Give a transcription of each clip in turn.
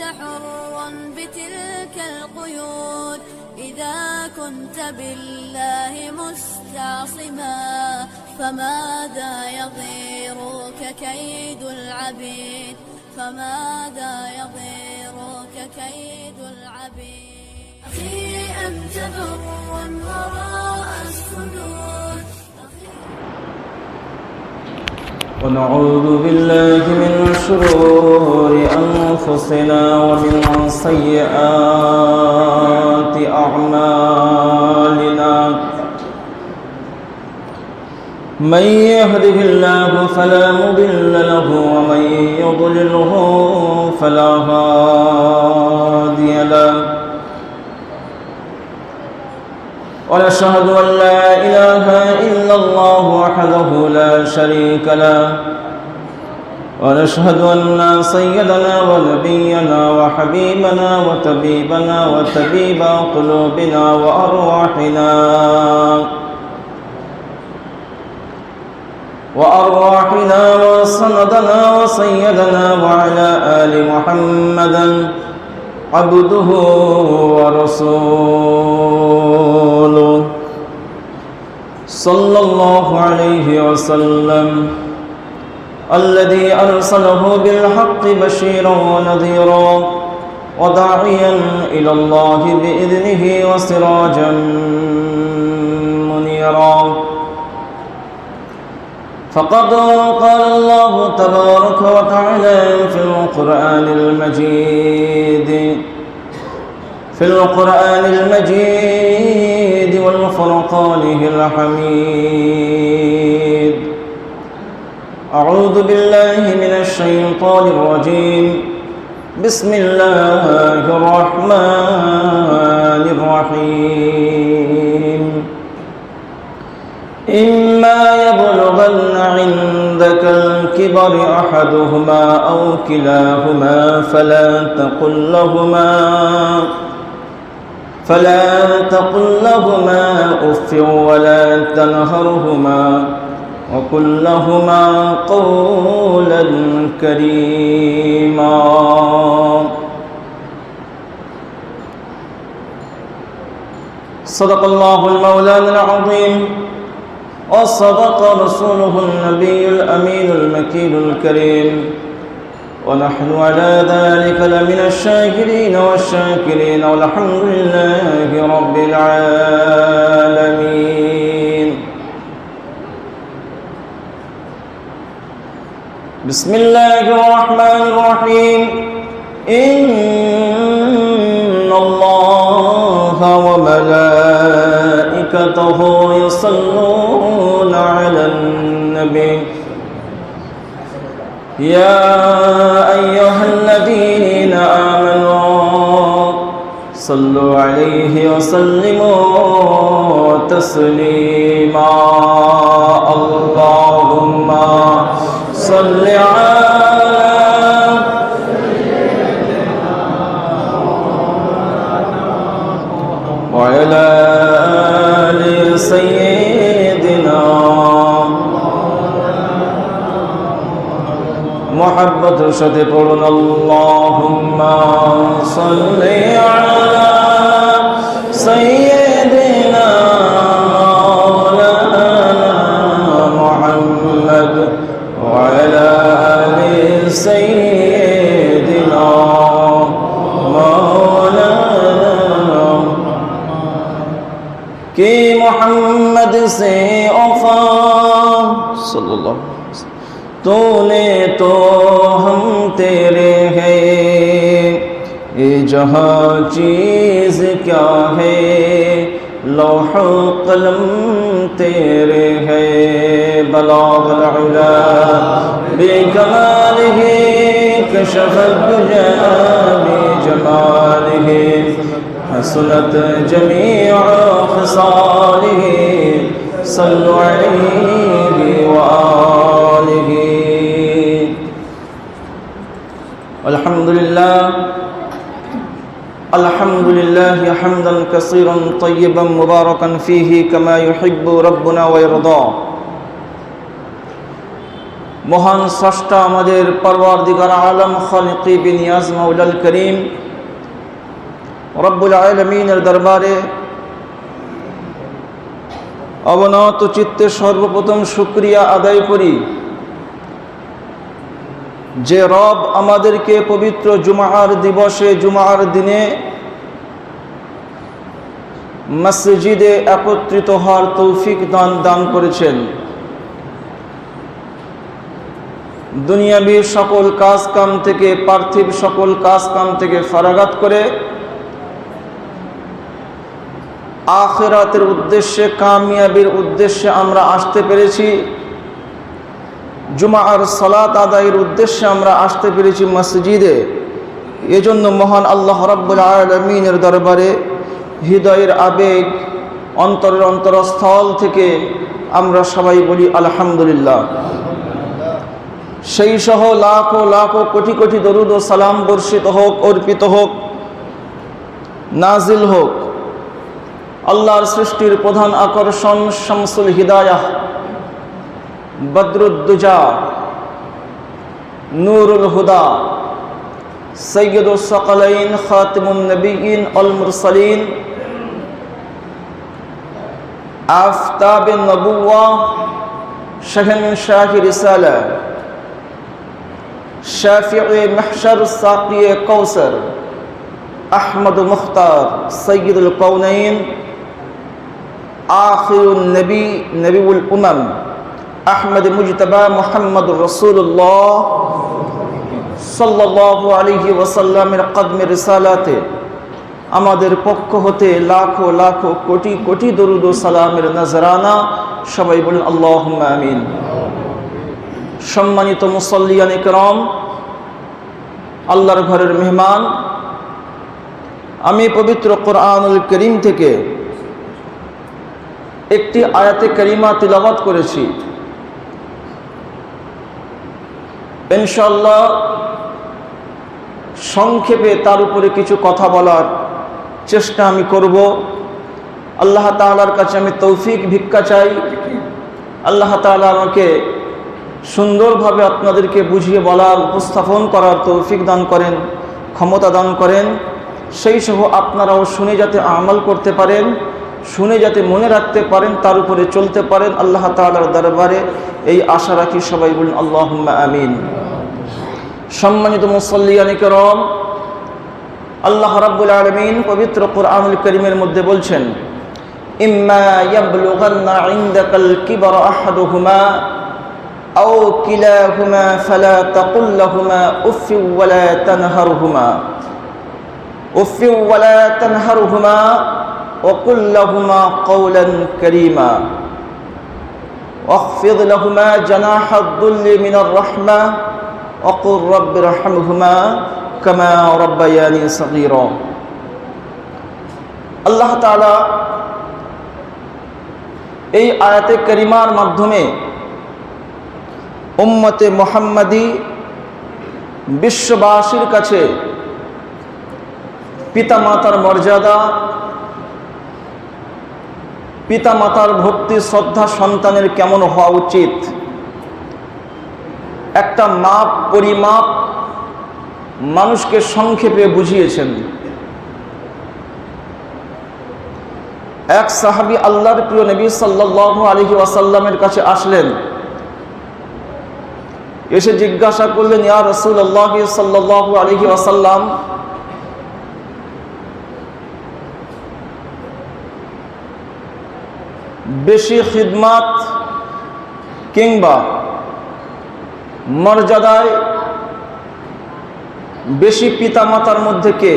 حرا بتلك القيود إذا كنت بالله مستعصما فماذا يضيرك كيد العبيد فماذا يضيرك كيد العبيد أخي أنت بر وراء السدود ونعوذ بالله من شرور أنفسنا ومن سيئات أعمالنا من يهده الله فلا مضل له ومن يضلله فلا هادي له ونشهد أن لا إله إلا الله وحده لا شريك له ونشهد أن سيدنا ونبينا وحبيبنا وطبيبنا وطبيب قلوبنا وأرواحنا وسندنا وسيدنا وعلى آل محمد عبده ورسوله صلى الله عليه وسلم الذي أرسله بالحق بشيرا ونذيرا وداعيا إلى الله بإذنه وسراجا منيرا فقد قال الله تبارك وتعالى في القرآن المجيد والفرقانه الحميد أعوذ بالله من الشيطان الرجيم بسم الله الرحمن الرحيم إما يبلغن عندك الكبر أحدهما أو كلاهما فلا تقل لهما أف ولا تنهرهما وقل لهما قولا كريما صدق الله المولانا العظيم وصدق رسوله النبي الأمين المكين الكريم ونحن على ذلك لمن الشاكرين والشاكرين والحمد لله رب العالمين بسم الله الرحمن الرحيم إن الله وملائكته يصلون على النبي يا أيها الذين آمنوا صلوا عليه وسلموا تسليما اللهم صل على وعلى آل سيدنا محبت شد پڑھن اللهم صل على سيدنا مولانا محمد وعلى آل سيدنا مولانا کہ محمد سے وفا صلی اللہ علیہ وسلم تو نے تو ہم تیرے ہیں یہ جہاں چیز کیا ہے لوح و قلم تیرے ہیں بلاغ العلا بکمالہ کشف الدجا بجمالہ حسنت جميع خصاله صلوا عليه وآله الحمد لله حمدا كثيرا طيبا مباركا فيه كما يحب ربنا ويرضى মহান স্রষ্টা আমাদের পরওয়ারদিগার আলম খালিক বিনিয়াজ মাওলাল করিম রব্বুল আলামিনের দরবারে অবনত চিত্তে সর্বপ্রথম শুকরিয়া আদায় করি যে রব আমাদেরকে পবিত্র জুমার দিবসে জুমার দিনে মসজিদে একত্রিত হওয়ার তৌফিক দান করেছেন। দুনিয়াবী সকল কাজ কাম থেকে, পার্থিব সকল কাজ কাম থেকে ফারাগাত করে আখিরাতের উদ্দেশ্যে, কামিয়াবির উদ্দেশ্যে আমরা আসতে পেরেছি। জুমার সালাত আদায়ের উদ্দেশ্যে আমরা আসতে পেরেছি মসজিদে। এজন্য মহান আল্লাহ রাব্বুল আলামিনের দরবারে হৃদয়ের আবেগ, অন্তরের অন্তরস্থল থেকে আমরা সবাই বলি আলহামদুলিল্লাহ। সেই সহ লাখো লাখো কোটি কোটি দরুদ ও সালাম বর্ষিত হোক, অর্পিত হোক, নাজিল হোক আল্লাহর সৃষ্টির প্রধান আকর্ষণ, শামসুল হিদায়াহ, বদরুদ্দুজা, নূরুল হুদা, সৈয়দুস সাকালাইন, খাতিমুন নবিয়িন আল মুরসালিন, আফতাবে নবুওয়া, শাহনশাহ রিসালা, শাফিঈ মাহশর, সাকিয়ে কৌসর, আহমদ মুখতার, সৈয়দুল কৌনাইন, আখিরুন নবী, নবীউল উমাম, আহমদ মুজতবা মুহাম্মদুর রাসূলুল্লাহ সাল্লাল্লাহু আলাইহি ওয়াসাল্লামের কদমে রিসালাতে আমাদের পক্ষ হতে লাখো লাখো কোটি কোটি দরুদ ও সালামের নজরানা। সবাই বলেন আল্লাহুম্মা আমিন। সম্মানিত মুসল্লিয়ান ইকরাম, আল্লাহর ঘরের মেহমান, আমি পবিত্র কোরআনুল কারীম থেকে একটি আয়াতে কারিমা তিলাওয়াত করেছি। ইনশাআল্লাহ সংক্ষেপে তার উপরে কিছু কথা বলার চেষ্টা আমি করব। আল্লাহ তাআলার কাছে আমি তৌফিক ভিক্ষা চাই। আল্লাহ তাআলা আমাকে সুন্দরভাবে আপনাদেরকে বুঝিয়ে বলার, উপস্থাপন করার তৌফিক দান করেন, ক্ষমতা দান করেন। সেই সহ আপনারাও শুনে যাতে আমল করতে পারেন, শুনে যাতে মনে রাখতে পারেন, তার উপরে চলতে পারেন। আল্লাহ তাআলার দরবারে এই আশা রাখি। সবাই বলুন আল্লাহুম্মা আমিন। সম্মানিত মুসল্লিয়ান কিরাম, আল্লাহ রাব্বুল আলামিন পবিত্র কোরআনুল কারীমের মধ্যে বলছেন, ইম্মা ইয়াবলুগান্না ইনদাকাল কিবরা আহাদুহুমা আও কিলাহুমা ফালা তাকুল লাহুমা উফফি ওয়ালা তানহারহুমা وقل لهما قولا كريما واخفض لهما جناح الذل من الرحمة وقل رب ارحمهما كما ربياني صغيرا। আল্লাহ তাআলা এই আয়াতে কারিমার মাধ্যমে উম্মতে মুহাম্মাদি বিশ্ববাসীর কাছে পিতামাতার মর্যাদা, পিতামাতার ভক্তি শ্রদ্ধা সন্তানের কেমন হওয়া উচিত, একটা মাপ পরিমাপ মানুষকে সংক্ষেপে বুঝিয়েছেন। এক সাহাবী আল্লাহর প্রিয় নবী সাল্লাল্লাহু আলাইহি ওয়াসাল্লামের কাছে আসলেন। এসে জিজ্ঞাসা করলেন, ইয়া রাসূলুল্লাহ সাল্লাল্লাহু আলাইহি ওয়াসাল্লাম, বেশি খিদমাত কিংবা মর্যাদায় বেশি পিতামাতার মধ্যে কে?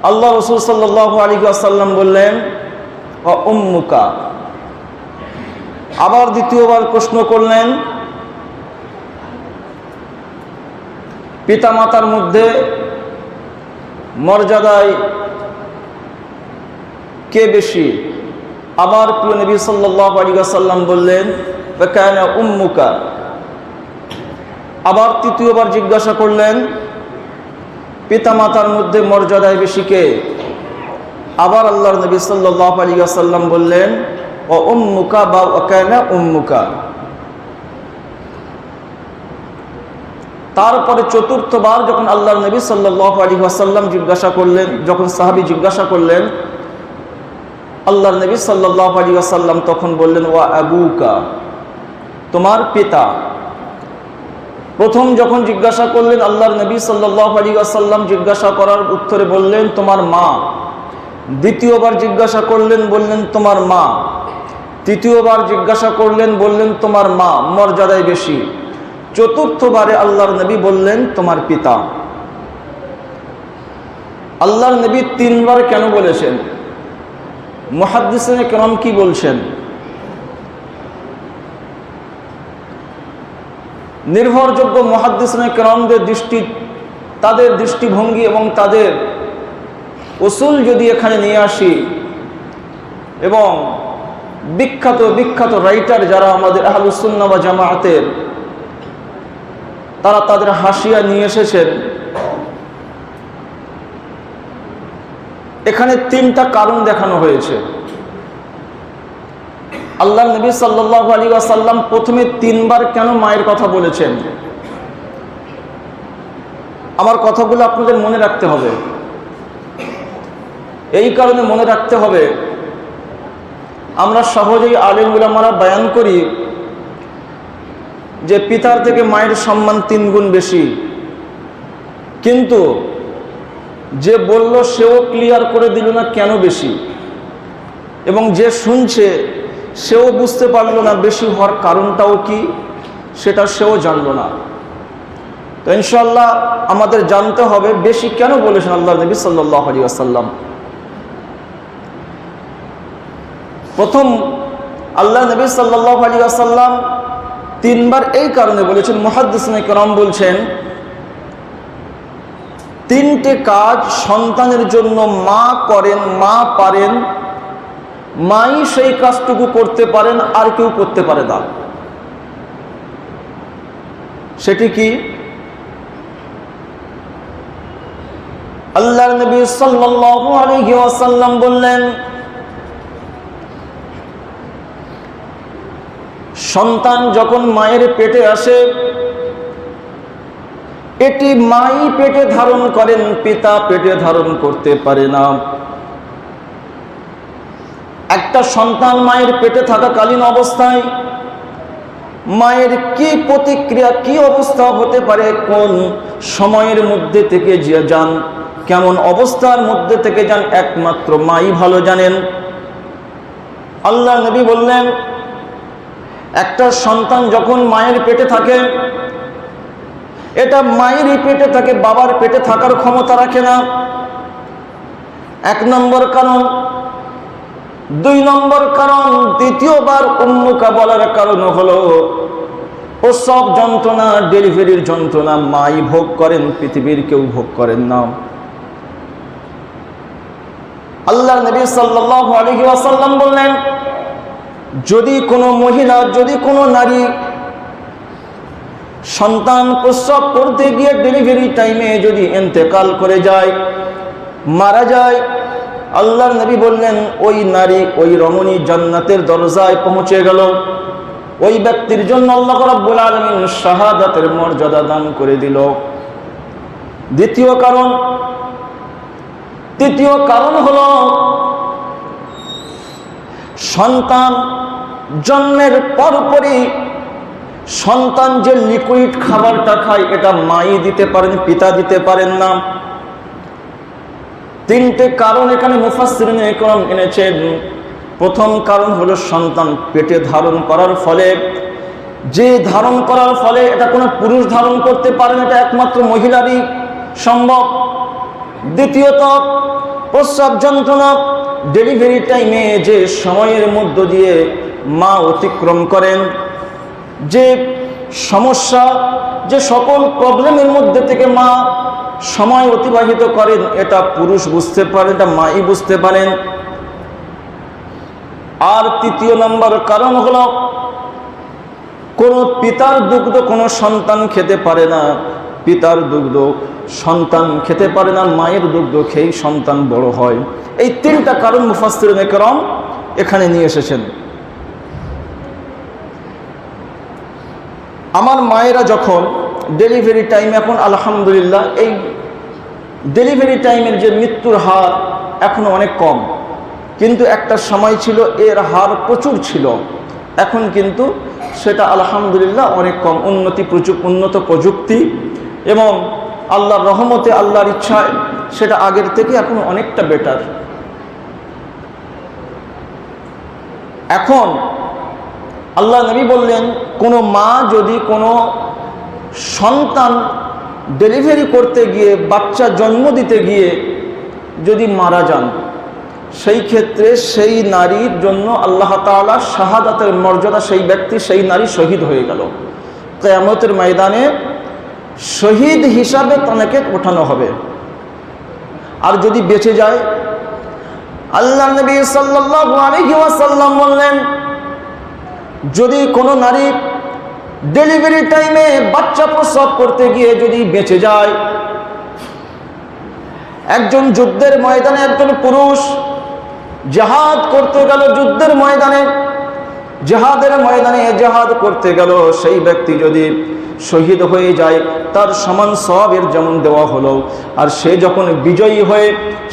আল্লাহ রাসূল সাল্লাল্লাহু আলাইহি ওয়াসাল্লাম বললেন, ওয়া উম্মুকা। আবার দ্বিতীয়বার প্রশ্ন করলেন, পিতামাতার মধ্যে মর্যাদায় কে বেশি? আবার প্রিয় নবী সাল্লাল্লাহু আলাইহি ওয়াসাল্লাম বললেন, ফাকানা উম্মুকা। আবার তৃতীয়বার জিজ্ঞাসা করলেন, পিতামাতার মধ্যে মর্যাদায় বেশি কে? আবার আল্লাহর নবী সাল্লাল্লাহু আলাইহি ওয়াসাল্লাম বললেন, ও উম্মুকা বা ওয়াকানা উম্মুকা। তারপরে চতুর্থবার যখন আল্লাহর নবী সাল্লাল্লাহু আলাইহি ওয়াসাল্লাম জিজ্ঞাসা করলেন, যখন সাহাবী জিজ্ঞাসা করলেন, আল্লাহর নবী সাল্লাল্লাহু আলাইহি ওয়াসাল্লাম তখন বললেন ওয়া আবুকা, তোমার পিতা। প্রথম যখন জিজ্ঞাসা করলেন আল্লাহর নবী সাল্লাল্লাহু আলাইহি ওয়াসাল্লাম জিজ্ঞাসা করার উত্তরে বললেন তোমার মা। দ্বিতীয়বার জিজ্ঞাসা করলেন, বললেন তোমার মা। তৃতীয়বার জিজ্ঞাসা করলেন, বললেন তোমার মা, মর্যাদায় বেশি। চতুর্থবারে আল্লাহর নবী বললেন তোমার পিতা। আল্লাহর নবী তিনবার কেন বলেছেন? মুহাদ্দিসিনে কেরাম কি বলছেন? নির্ভরযোগ্য মুহাদ্দিসিনে কেরামদের তাদের দৃষ্টিভঙ্গি এবং তাদের উসুল যদি এখানে নিয়ে আসি, এবং বিখ্যাত রাইটার যারা আমাদের আহলুস সুন্নাহ ওয়াল জামাআতের, তারা তাদের হাসিয়া নিয়ে এসেছেন। এখানে তিনটা কারণ দেখানো হয়েছে। আল্লাহ নবী সাল্লাল্লাহু আলাইহি ওয়াসাল্লাম প্রথমে তিনবার কেন মায়ের কথা বলেছেন? আমার কথাগুলো আপনাদের মনে রাখতে হবে। এই কারণে মনে রাখতে হবে, আমরা সহজেই আলেম উলামারা বয়ান করি যে পিতার থেকে মায়ের সম্মান 3 গুণ বেশি, কিন্তু যে বলল সেও ক্লিয়ার করে দিল না কেন বেশি, এবং যে শুনছে সেও বুঝতে পারল না বেশি হওয়ার কারণটাও কি, সেটা সেও জানল না। তো ইনশাআল্লাহ আমাদের জানতে হবে বেশি কেন বলেছেন আল্লাহ নবী সাল্লাল্লাহু আলাইহি ওয়াসাল্লাম। প্রথম আল্লাহ নবী সাল্লাল্লাহু আলাইহি ওয়াসাল্লাম তিনবার এই কারণে বলেছেন, মুহাদ্দিসিনে কেরাম বলছেন 3টে কাজ সন্তানের জন্য মা করেন, মা পারেন, মাই সেই কাজটুকু করতে পারেন, আর কেউ করতে পারে না। সেটি কি? আল্লাহর নবী সাল্লাল্লাহু আলাইহি ওয়াসাল্লাম বললেন, সন্তান যখন মায়ের পেটে আসে, এটি মাই পেটে ধারণ করেন, পিতা পেটে ধারণ করতে পারে না। একটা সন্তান মায়ের পেটে থাকাকালীন অবস্থায় মায়ের কি প্রতিক্রিয়া, কি অবস্থা হতে পারে, কোন সময়ের মধ্যে থেকে যান, কেমন অবস্থার মধ্যে থেকে যান, একমাত্র মাই ভালো জানেন। আল্লাহ নবী বললেন, একটা সন্তান যখন মায়ের পেটে থাকে, এটা মায়েরই পেটে থাকে, বাবার পেটে থাকার ক্ষমতা রাখে না। 1 নম্বর কারণ। 2 নম্বর কারণ, দ্বিতীয়বার উম্মুকা বলার কারণ হলো প্রসব যন্ত্রণা, ডেলিভারির যন্ত্রণা মাই ভোগ করেন, পৃথিবীর কেউ ভোগ করেন না। আল্লাহ নবী সাল্লাল্লাহু আলাইহি ওয়াসাল্লাম বললেন, যদি কোনো মহিলা, যদি কোনো নারী সন্তান প্রসব করতে গিয়ে ডেলিভারি টাইমে যদি ইন্তেকাল করে যায়, মারা যায়, আল্লাহর নবী বললেন ওই নারী, ওই রমণী জান্নাতের দরজায় পৌঁছে গেল। ওই ব্যক্তির জন্য আল্লাহ রাব্বুল আলামিন শাহাদাতের মর্যাদা দান করে দিল। তৃতীয় কারণ হলো সন্তান জন্মের পরপরই সন্তান যে লিকুইড খাবারটা খায়, এটা মাই দিতে পারেন, পিতা দিতে পারেন না। 3টে কারণ এখানে মুফাসসিরিনে কেরাম এনেছেন। প্রথম কারণ হলো সন্তান পেটে ধারণ করার ফলে, যে ধারণ করার ফলে এটা কোনো পুরুষ ধারণ করতে পারে না, এটা একমাত্র মহিলারই সম্ভব। দ্বিতীয়ত, প্রসব যন্ত্রণা, ডেলিভারি টাইমে যে সময়ের মধ্য দিয়ে মা অতিক্রম করেন, যে সমস্যা, যে সকল প্রবলেমের মধ্যে থেকে মা সময় অতিবাহিত করেন, এটা পুরুষ বুঝতে পারেন, এটা মাই বুঝতে পারেন। আর 3 নম্বর কারণ হলো কোন পিতার দুগ্ধ কোনো সন্তান খেতে পারে না, পিতার দুগ্ধ সন্তান খেতে পারে না, মায়ের দুগ্ধ খেয়েই সন্তান বড় হয়। এই 3টা কারণ মুফাসসিরিনে কেরাম এখানে নিয়ে এসেছেন। আমার মায়েরা যখন ডেলিভারি টাইম, এখন আলহামদুলিল্লাহ এই ডেলিভারি টাইমের যে মৃত্যুর হার এখনও অনেক কম, কিন্তু একটা সময় ছিল এর হার প্রচুর ছিল। এখন কিন্তু সেটা আলহামদুলিল্লাহ অনেক কম। উন্নত প্রযুক্তি এবং আল্লাহর রহমতে, আল্লাহর ইচ্ছায় সেটা আগের থেকে এখন অনেকটা বেটার। এখন আল্লাহ নবী বললেন, কোনো মা যদি কোনো সন্তান ডেলিভারি করতে গিয়ে, বাচ্চা জন্ম দিতে গিয়ে যদি মারা যান, সেই ক্ষেত্রে সেই নারীর জন্য আল্লাহ তাআলা শাহাদাতের মর্যাদা, সেই ব্যক্তি, সেই নারী শহীদ হয়ে গেল। কিয়ামতের ময়দানে শহীদ হিসাবে তাকে ওঠানো হবে। আর যদি বেঁচে যায়, আল্লাহ নবী সাল্লাল্লাহু আলাইহি ওয়াসাল্লাম বললেন, যদি কোনো নারী ডেলিভারি টাইমে বাচ্চা প্রসব করতে গিয়ে যদি বেঁচে যায়, একজন যুদ্ধের ময়দানে একজন পুরুষ জিহাদ করতে গেল, যুদ্ধের ময়দানে, জিহাদের ময়দানে জিহাদ করতে গেল, সেই ব্যক্তি যদি শহীদ হয়ে যায় তার সমান সওয়াবের যেমন দেওয়া হলো। আর সে যখন বিজয়ী হয়ে,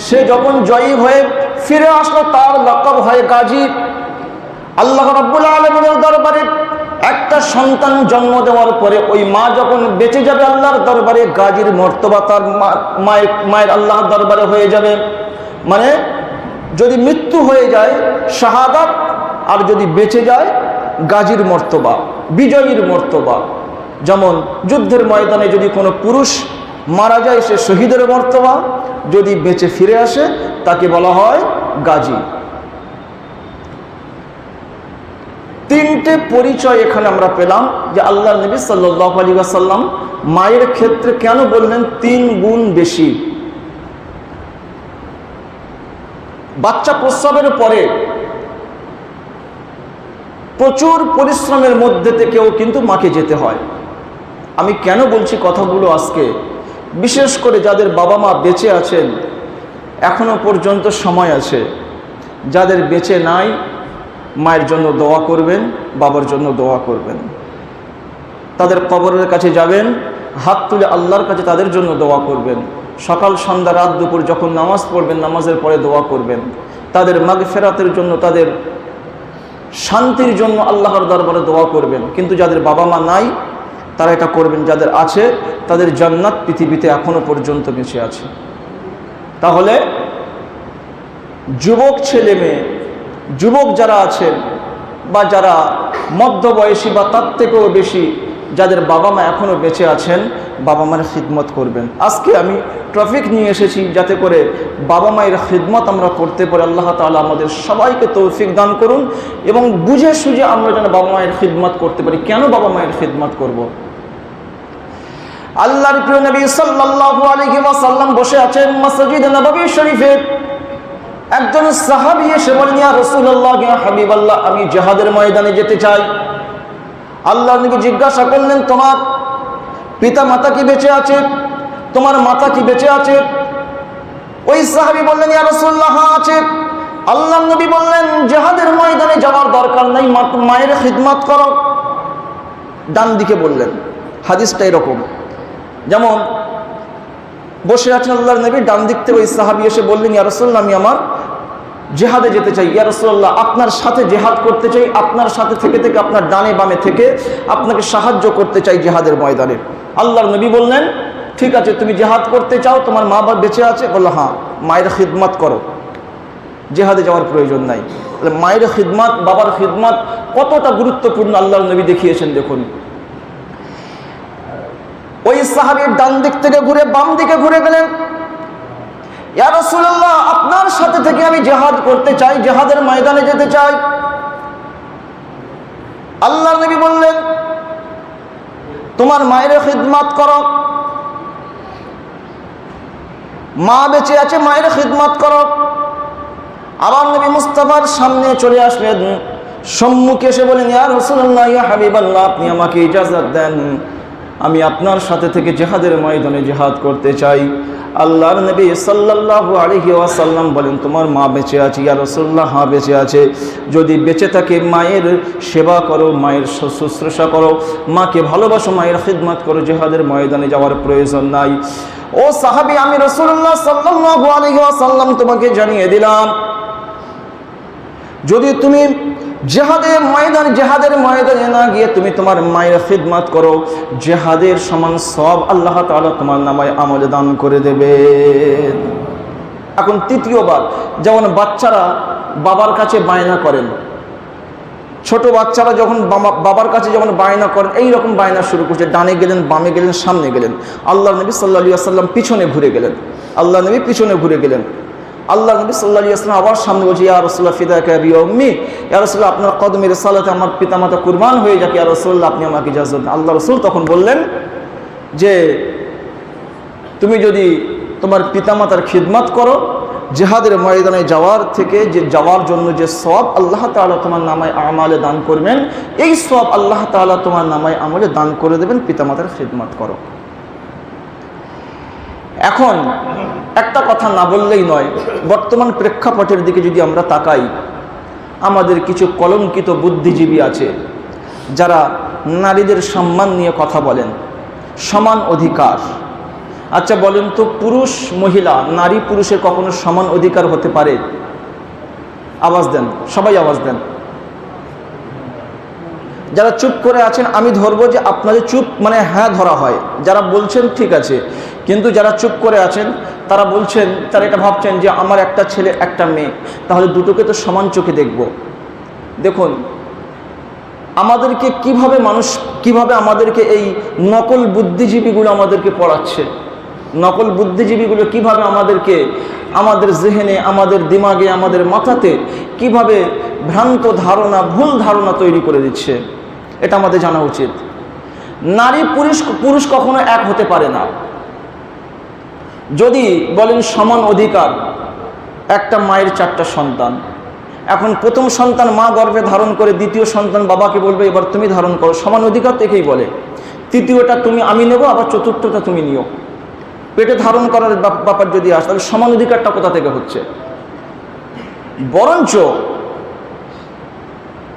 সে যখন জয়ী হয়ে ফিরে আসলো, তার লকব হয় গাজী। আল্লাহ রাব্বুল আলামিনের দরবারে একটা সন্তান জন্ম দেওয়ার পরে ওই মা যখন বেঁচে যাবে, আল্লাহর দরবারে গাজীর মর্তবা তার মায়ের আল্লাহর দরবারে হয়ে যাবে। মানে যদি মৃত্যু হয়ে যায় শাহাদাত, আর যদি বেঁচে যায় গাজীর মর্তবা, বিজয়ীর মর্তবা। যেমন যুদ্ধের ময়দানে যদি কোনো পুরুষ মারা যায়, সে শহীদের মর্তবা, যদি বেঁচে ফিরে আসে তাকে বলা হয় গাজী। তিনটে পরিচয় এখানে আমরা পেলাম যে আল্লাহ নবী সাল্লাল্লাহু আলাইহি ওয়াসাল্লাম মায়ের ক্ষেত্রে কেন বললেন 3 গুণ বেশি। বাচ্চা প্রসবের পরে প্রচুর পরিশ্রমের মধ্যে থেকেও কিন্তু মাকে যেতে হয়। আমি কেন বলছি কথাগুলো আজকে, বিশেষ করে যাদের বাবা মা বেঁচে আছেন, এখনো পর্যন্ত সময় আছে। যাদের বেঁচে নাই, মায়ের জন্য দোয়া করবেন, বাবার জন্য দোয়া করবেন। তাদের কবরের কাছে যাবেন, হাত তুলে আল্লাহর কাছে তাদের জন্য দোয়া করবেন। সকাল সন্ধ্যা রাত দুপুর যখন নামাজ পড়বেন, নামাজের পরে দোয়া করবেন। তাদের মাগফিরাতের জন্য, তাদের শান্তির জন্য আল্লাহর দরবারে দোয়া করবেন। কিন্তু যাদের বাবা মা নাই তারা এটা করবেন, যাদের আছে তাদের জান্নাত পৃথিবীতে এখনো পর্যন্ত বেঁচে আছে। তাহলে যুবক ছেলে মেয়ে, যুবক যারা আছেন বা যারা মধ্যবয়সী বা তার থেকেও বেশি, যাদের বাবা মা এখনও বেঁচে আছেন, বাবা মায়ের খিদমত করবেন। আজকে আমি টপিক নিয়ে এসেছি যাতে করে বাবা মায়ের খিদমত আমরা করতে পারি। আল্লাহ তাআলা আমাদের সবাইকে তৌফিক দান করুন এবং বুঝে সুঝে আমরা যেন বাবা মায়ের খিদমত করতে পারি। কেন বাবা মায়ের খিদমত করব? আল্লাহর প্রিয় নবী সাল্লাল্লাহু আলাইহি ওয়াসাল্লাম বসে আছেন মসজিদ নববী শরীফে। একজন সাহাবী এসে বলেন, ইয়া রাসূলুল্লাহ, ইয়া হাবিবাল্লাহ, আমি জিহাদের ময়দানে যেতে চাই। আল্লাহর নবী জিজ্ঞাসা করলেন, তোমার পিতা মাতা কি বেঁচে আছে? তোমার মাতা কি বেঁচে আছে? ওই সাহাবী বললেন, ইয়া রাসূলুল্লাহ, হ্যাঁ আছে। আল্লাহর নবী বললেন, জিহাদের ময়দানে যাওয়ার দরকার নাই, মায়ের খিদমত করো। ডান দিকে বললেন। হাদিসটা এরকম, যেমন বসে আছেন আল্লাহর নবী, ডান দিক থেকে ওই সাহাবী এসে বললেন, ইয়া রাসূলুল্লাহ, আমি আমার জিহাদে যেতে চাই। ইয়া রাসূলুল্লাহ, আপনার সাথে জিহাদ করতে চাই, আপনার সাথে থেকে থেকে, আপনার ডানে বামে থেকে আপনাকে সাহায্য করতে চাই জিহাদের ময়দানে। আল্লাহর নবী বললেন, ঠিক আছে, তুমি জিহাদ করতে চাও, তোমার মা বাবা বেঁচে আছে? বললো হ্যাঁ। মায়ের খিদমত করো, জিহাদে যাওয়ার প্রয়োজন নাই। মায়ের খিদমত, বাবার খিদমত কতটা গুরুত্বপূর্ণ আল্লাহর নবী দেখিয়েছেন। দেখুন, ওই সাহাবীর ডান দিক থেকে ঘুরে বাম দিকে ঘুরে গেলেন, ইয়া রাসূলুল্লাহ, আপনার সাথে থেকে আমি জিহাদ করতে চাই, জিহাদের ময়দানে যেতে চাই। আল্লাহর নবী বললেন, তোমার মায়ের খিদমত করো, মা বেঁচে আছে, মায়ের খিদমত করো। আবার নবী মুস্তাফার সামনে চলে আসলেন, সম্মুখে এসে বলেন, ইয়া রাসূলুল্লাহ, ইয়া হাবিবাল্লাহ, আপনি আমাকে ইজাজত দেন, আমি আপনার সাথে থেকে জিহাদের ময়দানে জিহাদ করতে চাই। আল্লাহর নবী সাল্লাল্লাহু আলাইহি ওয়াসাল্লাম বলেন, তোমার মা বেঁচে আছে? ইয়া রাসূলুল্লাহ, হ্যাঁ বেঁচে আছে। যদি বেঁচে থাকে মায়ের সেবা করো, মায়ের শুশ্রূষা করো, মাকে ভালোবাসো, মায়ের খিদমত করো, জিহাদের ময়দানে যাওয়ার প্রয়োজন নাই। ও সাহাবী, আমি রাসূলুল্লাহ সাল্লাল্লাহু আলাইহি ওয়াসাল্লাম তোমাকে জানিয়ে দিলাম, যদি তুমি জিহাদের ময়দানে না গিয়ে তুমি তোমার মায়ের খিদমত করো, জিহাদের সমান সওয়াব আল্লাহ তাআলা তোমার নামায় আমলে দান করে দেবে। এখন তৃতীয়বার, যেমন বাচ্চারা বাবার কাছে বায়না করেন, ছোট বাচ্চারা যখন বাবার কাছে যখন বায়না করেন, এইরকম বায়না শুরু করছে, ডানে গেলেন, বামে গেলেন, সামনে গেলেন। আল্লাহ নবী সাল্লাল্লাহু আলাইহি ওয়াসাল্লাম পিছনে ঘুরে গেলেন। আল্লাহ নবী সাল্লাল্লাহু আলাইহি ওয়াসাল্লাম আবার সামনে বলছে, ইয়া রাসূলুল্লাহ ফিদাকা আবি ওয়া উম্মি, ইয়া রাসূলুল্লাহ আপনার কদমের সালাতে আমার পিতামাতা কুরবান হয়ে যাক, ইয়া রাসূলুল্লাহ আপনি আমাকে ইজাজত দিন। আল্লাহ রাসূল তখন বললেন যে তুমি যদি তোমার পিতামাতার খিদমত করো, জিহাদের ময়দানে যাওয়ার জন্য যে সওয়াব আল্লাহ তাআলা তোমার নামায় আমালে দান করবেন, এই সওয়াব আল্লাহ তাআলা তোমার নামায় আমলে দান করে দেবেন, পিতামাতার খিদমত করো। এখন একটা কথা না বললেই নয়, বর্তমান প্রেক্ষাপটের দিকে যদি আমরা তাকাই, আমাদের কিছু কলঙ্কিত বুদ্ধিজীবী আছে যারা নারীদের সম্মান নিয়ে কথা বলেন, সমান অধিকার। আচ্ছা বলেন তো, পুরুষ মহিলা, নারী পুরুষের কখনো সমান অধিকার হতে পারে? আওয়াজ দেন, সবাই আওয়াজ দেন। যারা চুপ করে আছেন, আমি ধরবো যে আপনাদের চুপ মানে হ্যাঁ ধরা হয়, যারা বলছেন ঠিক আছে, কিন্তু যারা চুপ করে আছেন তারা বলছেন, তারা এটা ভাবছেন যে আমার একটা ছেলে একটা মেয়ে, তাহলে দুটোকে তো সমান চোখে দেখব। দেখুন আমাদেরকে কিভাবে আমাদেরকে এই নকল বুদ্ধিজীবীগুলো আমাদেরকে পড়াচ্ছে, নকল বুদ্ধিজীবীগুলো কিভাবে আমাদেরকে আমাদের জেহেনে, আমাদের দিমাগে, আমাদের মাথাতে কিভাবে ভ্রান্ত ধারণা, ভুল ধারণা তৈরি করে দিচ্ছে, এটা আমাদের জানা উচিত। নারী পুরুষ কখনো এক হতে পারে না। যদি বলেন সমান অধিকার, একটা মায়ের 4টা সন্তান, এখন প্রথম সন্তান মা গর্ভে ধারণ করে, দ্বিতীয় সন্তান বাবাকে বলবে এবার তুমি ধারণ করো, সমান অধিকার তো একেই বলে। তৃতীয়টা আমি নেব, আবার চতুর্থটা তুমি নিও। পেটে ধারণ করার ব্যাপার যদি আসে, তাহলে সমান অধিকারটা কোথা থেকে হচ্ছে? বরঞ্চ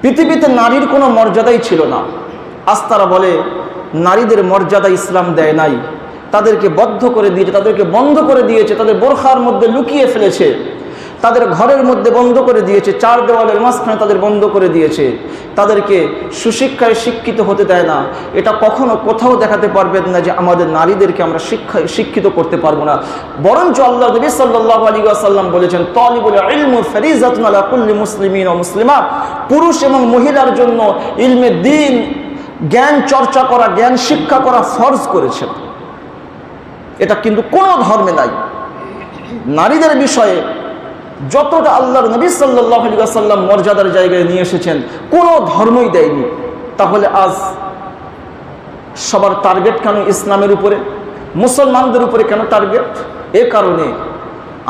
পৃথিবীতে নারীর কোনো মর্যাদাই ছিল না। আজ তারা বলে নারীদের মর্যাদা ইসলাম দেয় নাই, তাদেরকে বদ্ধ করে দিয়েছে, তাদেরকে বন্ধ করে দিয়েছে, তাদের বোরখার মধ্যে লুকিয়ে ফেলেছে, তাদের ঘরের মধ্যে বন্ধ করে দিয়েছে, 4 দেওয়ালের মাঝখানে তাদের বন্ধ করে দিয়েছে, তাদেরকে সুশিক্ষায় শিক্ষিত হতে দেয় না। এটা কখনো কোথাও দেখাতে পারবেন না যে আমাদের নারীদেরকে আমরা শিক্ষিত করতে পারবো না। বরঞ্চ আল্লাহ নবী সাল্লাল্লাহু আলাইহি ওয়াসাল্লাম বলেছেন, তালিবুল ইলমু ফারিজাতুন আলা কুল্লি মুসলিমিন ওয়া মুসলিমাত, পুরুষ এবং মহিলার জন্য ইলমে দ্বীন, জ্ঞান চর্চা করা, জ্ঞান শিক্ষা করা ফরজ করেছেন। এটা কিন্তু কোনো ধর্মে নাই। নারীদের বিষয়ে যতটা আল্লাহর নবী সাল্লাল্লাহু আলাইহি ওয়াসাল্লাম মর্যাদার জায়গায় নিয়ে এসেছেন, কোনো ধর্মই দেয়নি। তাহলে আজ সবার টার্গেট কেন ইসলামের উপরে, মুসলমানদের উপরে কেন টার্গেট? এ কারণে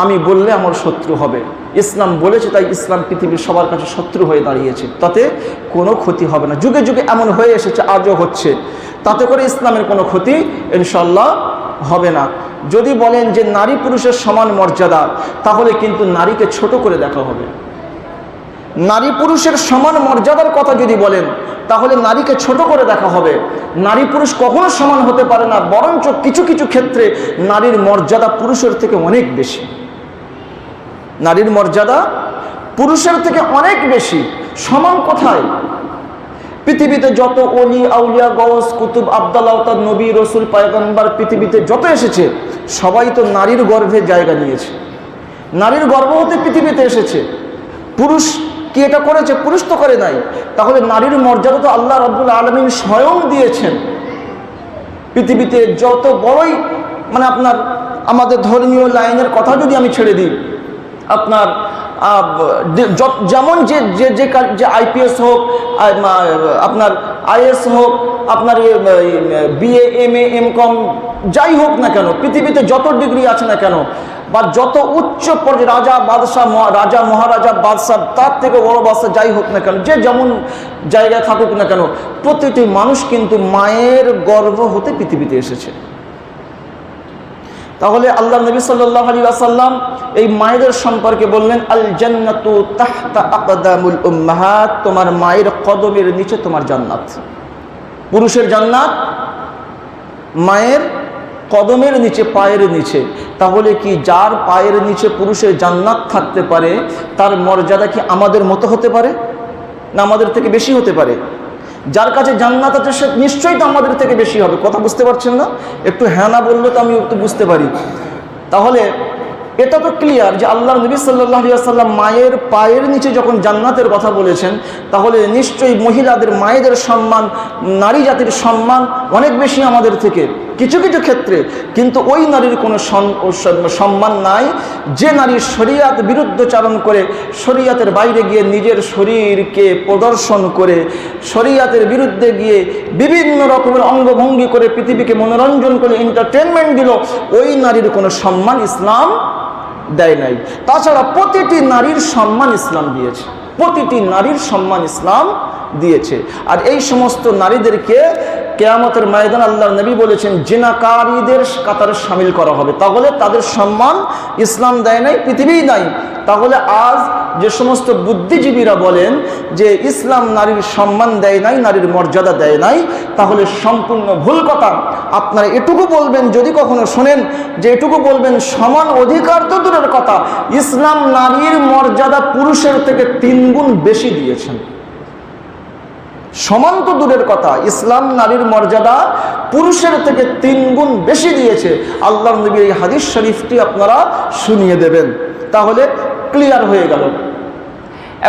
আমি বললে আমার শত্রু হবে, ইসলাম বলেছে তাই ইসলাম পৃথিবীর সবার কাছে শত্রু হয়ে দাঁড়িয়েছে, তাতে কোনো ক্ষতি হবে না। যুগে যুগে এমন হয়ে এসেছে, আজও হচ্ছে, তাতে করে ইসলামের কোনো ক্ষতি ইনশাআল্লাহ হবে না। যদি বলেন যে নারী পুরুষের সমান মর্যাদা, তাহলে কিন্তু নারীকে ছোট করে দেখা হবে। নারী পুরুষের সমান মর্যাদার কথা যদি বলেন, তাহলে নারীকে ছোট করে দেখা হবে। নারী পুরুষ কখনো সমান হতে পারে না, বরঞ্চ কিছু কিছু ক্ষেত্রে নারীর মর্যাদা পুরুষের থেকে অনেক বেশি। নারীর মর্যাদা পুরুষের থেকে অনেক বেশি। সমান কোথায়? পৃথিবীতে যত ওলি, আউলিয়া, গওস, কুতুব, আবদাল, আওতাদ, নবী, রসুল, পয়গম্বর পৃথিবীতে যত এসেছে, সবাই তো নারীর গর্ভে জায়গা নিয়েছে, নারীর গর্ভ হতে পৃথিবীতে এসেছে। পুরুষ কি এটা করেছে? পুরুষ তো করে নাই। তাহলে নারীর মর্যাদা তো আল্লাহ রাব্বুল আলামিন স্বয়ং দিয়েছেন। পৃথিবীতে যত বড়ই মানে আপনার আমাদের ধর্মীয় লাইনের কথা যদি আমি ছেড়ে দিই, আপনার যেমন যে আইপিএস হোক, আপনার আইএস হোক, আপনার বিএ, এমএ, এমকম, যাই হোক না কেন, পৃথিবীতে যত ডিগ্রি আছে না কেন, বা যত উচ্চ পর্যায়ে রাজা বাদশাহ, রাজা মহারাজা বাদশাহ, তার থেকে বড় বাদশাহ যাই হোক না কেন, যে যেমন জায়গায় থাকুক না কেন, প্রতিটি মানুষ কিন্তু মায়ের গর্ভ হতে পৃথিবীতে এসেছে। তাহলে আল্লাহ নবী সাল্লাল্লাহু আলাইহি ওয়াসাল্লাম এই মায়েদের সম্পর্কে বললেন, আল জান্নাতু তাহতা আকদামুল উম্মাহাত, তোমার মায়ের কদমের নিচে তোমার জান্নাত। পুরুষের জান্নাত মায়ের কদমের নিচে, পায়ের নিচে। তাহলে কি যার পায়ের নিচে পুরুষের জান্নাত থাকতে পারে, তার মর্যাদা কি আমাদের মতো হতে পারে না আমাদের থেকে বেশি হতে পারে? যার কাছে জান্নাত আছে সে নিশ্চয়ই তো আমাদের থেকে বেশি হবে। কথা বুঝতে পারছেন না? একটু হ্যাঁ না বললে তো আমি একটু বুঝতে পারি। তাহলে এটা তো ক্লিয়ার যে আল্লাহ নবী সাল্লাল্লাহু আলাইহি ওয়াসাল্লাম মায়ের পায়ের নিচে যখন জান্নাতের কথা বলেছেন, তাহলে নিশ্চয়ই মহিলাদের, মায়েদের সম্মান, নারী জাতির সম্মান অনেক বেশি আমাদের থেকে কিছু কিছু ক্ষেত্রে। কিন্তু ওই নারীর কোনো সম্মান নাই যে নারী শরিয়াত বিরুদ্ধচারণ করে, শরিয়াতের বাইরে গিয়ে নিজের শরীরকে প্রদর্শন করে, শরিয়াতের বিরুদ্ধে গিয়ে বিভিন্ন রকমের অঙ্গভঙ্গি করে পৃথিবীকে মনোরঞ্জন করে এন্টারটেনমেন্ট দিল, ওই নারীর কোনো সম্মান ইসলাম দেয় নাই। তাছাড়া প্রতিটি নারীর সম্মান ইসলাম দিয়েছে, প্রতিটি নারীর সম্মান ইসলাম দিয়েছে। আর এই সমস্ত নারীদেরকে কিয়ামতের ময়দানে আল্লাহর নবী বলেছেন জিনাকারীদের কাতারে শামিল করা হবে। তাহলে তাদের সম্মান ইসলাম দেয় নাই, পৃথিবীই নাই। তাহলে আজ যে সমস্ত বুদ্ধিজীবীরা বলেন যে ইসলাম নারীর সম্মান দেয় নাই, নারীর মর্যাদা দেয় নাই, তাহলে সম্পূর্ণ ভুল কথা। আপনারা এটুকু বলবেন, যদি কখনো শোনেন যে এটুকু বলবেন, সমান অধিকার তো দূরের কথা, ইসলাম নারীর মর্যাদা পুরুষের থেকে 3 গুণ বেশি দিয়েছেন। সমান তো দূরের কথা, ইসলাম নারীর মর্যাদা পুরুষের থেকে 3 গুণ বেশি দিয়েছে। আল্লাহর নবীর এই হাদিস শরীফটি আপনারা শুনিয়ে দেবেন, তাহলে ক্লিয়ার হয়ে গেল।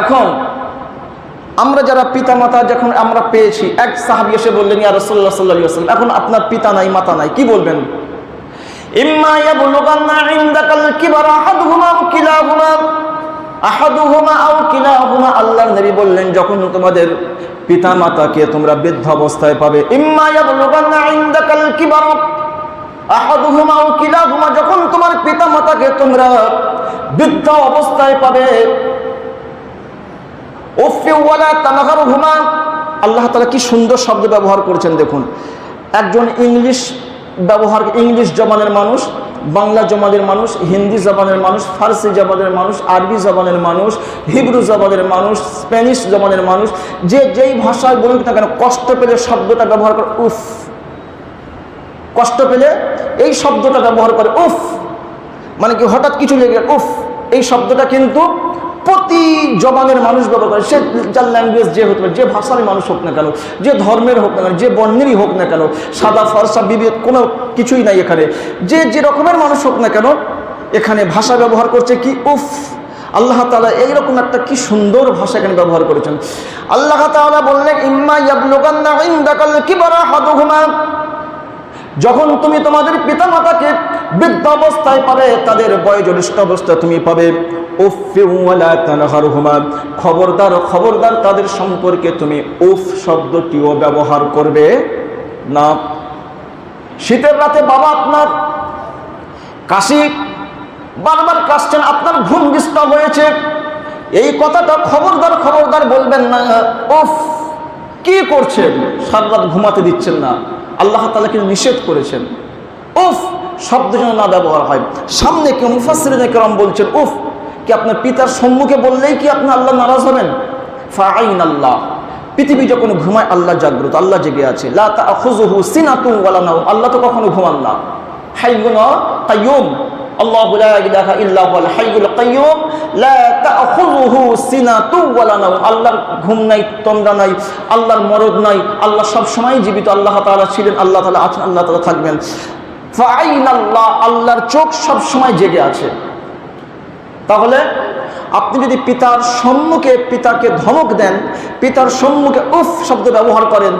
এখন আমরা যারা পিতা মাতা যখন আমরা পেয়েছি, এক সাহাবী এসে বললেন, ইয়া রাসূলুল্লাহ সাল্লাল্লাহু আলাইহি ওয়াসাল্লাম, এখন আপনার পিতা নাই, মাতা নাই, কি বলবেন? ইম্মা ইয়াবলুগান্না ইনদাকাল কিবারা আহাদুহুমা আও কিলাহুমা, আহাদুহুমা আও কিলাহুমা। আল্লাহর নবী বললেন, যখন তোমাদের পিতা মাতাকে তোমরা বৃদ্ধ অবস্থায় পাবে, ইম্মা ইয়াবলুগান্না ইনদাকাল কিবারা আহাদুহুমা আও কিলাহুমা, যখন তোমার পিতা মাতাকে তোমরা বৃদ্ধ অবস্থায় পাবে, উফি ওয়ালা তানহারহুমা। আল্লাহ তাআলা কি সুন্দর শব্দ ব্যবহার করেছেন দেখুন। একজন ইংলিশ জবানের মানুষ, বাংলা জবানের মানুষ, হিন্দি জবানের মানুষ, ফার্সি জবানের মানুষ, আরবি জবানের মানুষ, হিব্রু জবানের মানুষ, স্প্যানিশ জবানের মানুষ, যে যেই ভাষায় বলুক না কেন, কষ্ট পেলে শব্দটা ব্যবহার করে উফ। কষ্ট পেলে এই শব্দটা ব্যবহার করে উফ, মানে কি হঠাৎ কিছু লেগে উফ। এই শব্দটা কিন্তু প্রতি জবানের মানুষ ব্যবহার করে, সে যার ল্যাঙ্গুয়েজ যে হতে পারে, যে ভাষার মানুষ হোক না কেন, যে ধর্মের হোক না কেন, যে বর্ণেরই হোক না কেন, সাদা ফর্সা বিভেদ কোনো কিছুই নাই এখানে, যে রকমের মানুষ হোক না কেন, এখানে ভাষা ব্যবহার করছে কি উফ। আল্লাহ তাআলা এইরকম একটা কি সুন্দর ভাষা এখানে ব্যবহার করেছেন। আল্লাহ তাআলা বললেন, ইম্মা ইয়াবলুগান্না ইনদাকাল কিবারা আহাদুহুমা, যখন তুমি তোমাদের পিতা মাতাকে বৃদ্ধ অবস্থায় পাবে, তাদের বয়োজ্যেষ্ঠ অবস্থায় তুমি পাবে, উফি ওয়ালা তানহারহুমা, খবরদার খবরদার তাদের সম্পর্কে তুমি উফ শব্দটিও ব্যবহার করবে না। শীতের রাতে বাবা আপনার কাশি, বারবার কাশছেন, আপনার ঘুম ডিস্টার্ব হয়েছে, এই কথাটা খবরদার খবরদার বলবেন না। উফ, কি করছেন, সারা রাত ঘুমাতে দিচ্ছেন না, আল্লাহ তাআলা কিন্তু নিষেধ করেছেন উফ শব্দ যেন না ব্যবহার হয়। সামনে কেউ মুফাসসিরিনে কেরাম বলছেন উফ কি আপনার পিতার সম্মুখে বললেই কি আপনি আল্লাহ নারাজ হবেন? ফাআইনাল্লাহ, পৃথিবী যখন ঘুমায় আল্লাহ জাগ্রত, আল্লাহ জেগে আছে। লা তাখুযুহু সিনাতুন ওয়ালা নাওম, আল্লাহ তো কখনো ঘুমান না। হাইয়ুন কাইয়ুম, আল্লাহু লা ইলাহা ইল্লা হুয়াল হাইয়ুল কাইয়ুম লা তাখুযুহু সিনাতুন ওয়ালা নাওম, আল্লাহর ঘুম নাই, তন্দ্রা নাই, আল্লাহর মরদ নাই, আল্লাহ সব সময় জীবিত। আল্লাহ তাআলা ছিলেন, আল্লাহ তাআলা আছেন, আল্লাহ তাআলা থাকবেন। ফাআইনাল্লাহ, আল্লাহর চোখ সব সময় জেগে আছে। তাহলে আপনি যদি পিতার সম্মুখে পিতাকে ধমক দেন, পিতার সম্মুখে উফ শব্দ ব্যবহার করেন,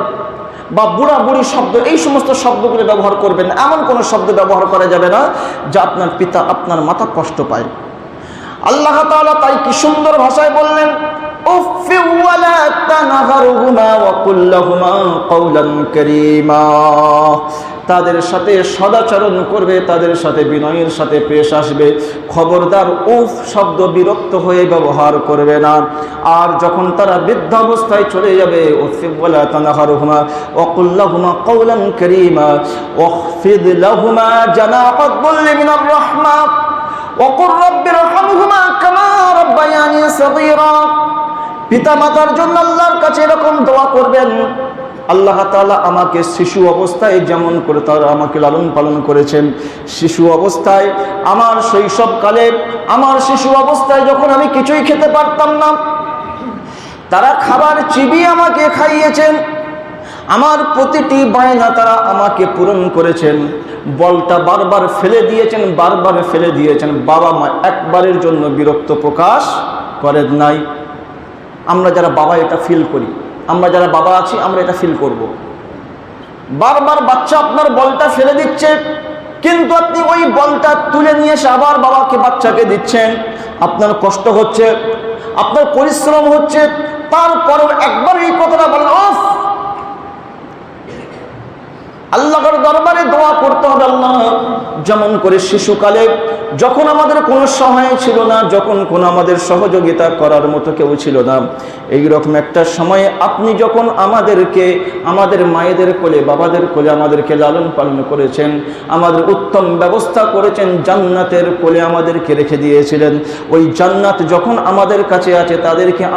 বা বুড়া বুড়ি শব্দ, এই সমস্ত শব্দগুলো ব্যবহার করবেন, এমন কোনো শব্দ ব্যবহার করা যাবে না যা আপনার পিতা আপনার মাতা কষ্ট পায়। আল্লাহ তাআলা তাই কি সুন্দর ভাষায় বললেন, উফি ওয়ালা তানহারহুমা ওয়া কুল লাহুমা কওলান কারীমা। তাদের সাথে সদাচরণ করবে, তাদের সাথে বিনয়ের সাথে পেশ আসবে। খবরদার উফ শব্দ বিরক্ত হয়ে ব্যবহার করবে না। আর যখন তারা বৃদ্ধাবস্থায় চলে যাবে, উফিদ ওয়ালা তানহারহুমা ওয়া কুল লাহুমা কাওলান কারীমা ওয়াখফিদ লাহুমা জানাহাদ যুল্লি মিনার রাহমা ওয়া কুর রাব্বিরহামহুমা কামা রাব্বায়ানি সাগীরা। পিতামাতার জন্য আল্লাহর কাছে এরকম দোয়া করবেন, আল্লাহ তাআলা আমাকে শিশু অবস্থায় যেমন করে তারা আমাকে লালন পালন করেছেন, শিশু অবস্থায় আমার শৈশবকালে আমার শিশু অবস্থায় যখন আমি কিছুই খেতে পারতাম না, তারা খাবার চিবিয়ে আমাকে খাইয়েছেন, আমার প্রতিটি বায়না তারা আমাকে পূরণ করেছেন, বলটা বারবার ফেলে দিয়েছেন, বারবার ফেলে দিয়েছেন, বাবা মা একবারের জন্য বিরক্ত প্রকাশ করেন নাই। আমরা যারা বাবা এটা ফিল করি, আমরা যারা বাবা আছি আমরা এটা ফিল করব। বারবার বাচ্চা আপনার বলটা ফেলে দিচ্ছে, কিন্তু আপনি ওই বলটা তুলে নিয়ে এসে আবার বাবাকে বাচ্চাকে দিচ্ছেন। আপনার কষ্ট হচ্ছে, আপনার পরিশ্রম হচ্ছে, তারপরেও একবার এই কথাটা বলেন ওফ। আল্লাহর দরবারে দোয়া করতে হবে, আল্লাহ যেমন করে শিশুকালে যখন আমাদের কোনো সহায় ছিল না, যখন কোনো আমাদের সহযোগিতা করার মতো কেউ ছিল না, এইরকম একটা সময়ে আপনি যখন আমাদেরকে আমাদের মায়েদের কোলে বাবাদের কোলে আমাদেরকে লালন পালন করেছেন, আমাদের উত্তম ব্যবস্থা করেছেন, জান্নাতের কোলে আমাদেরকে রেখে দিয়েছিলেন। ওই জান্নাত যখন আমাদের কাছে আছে,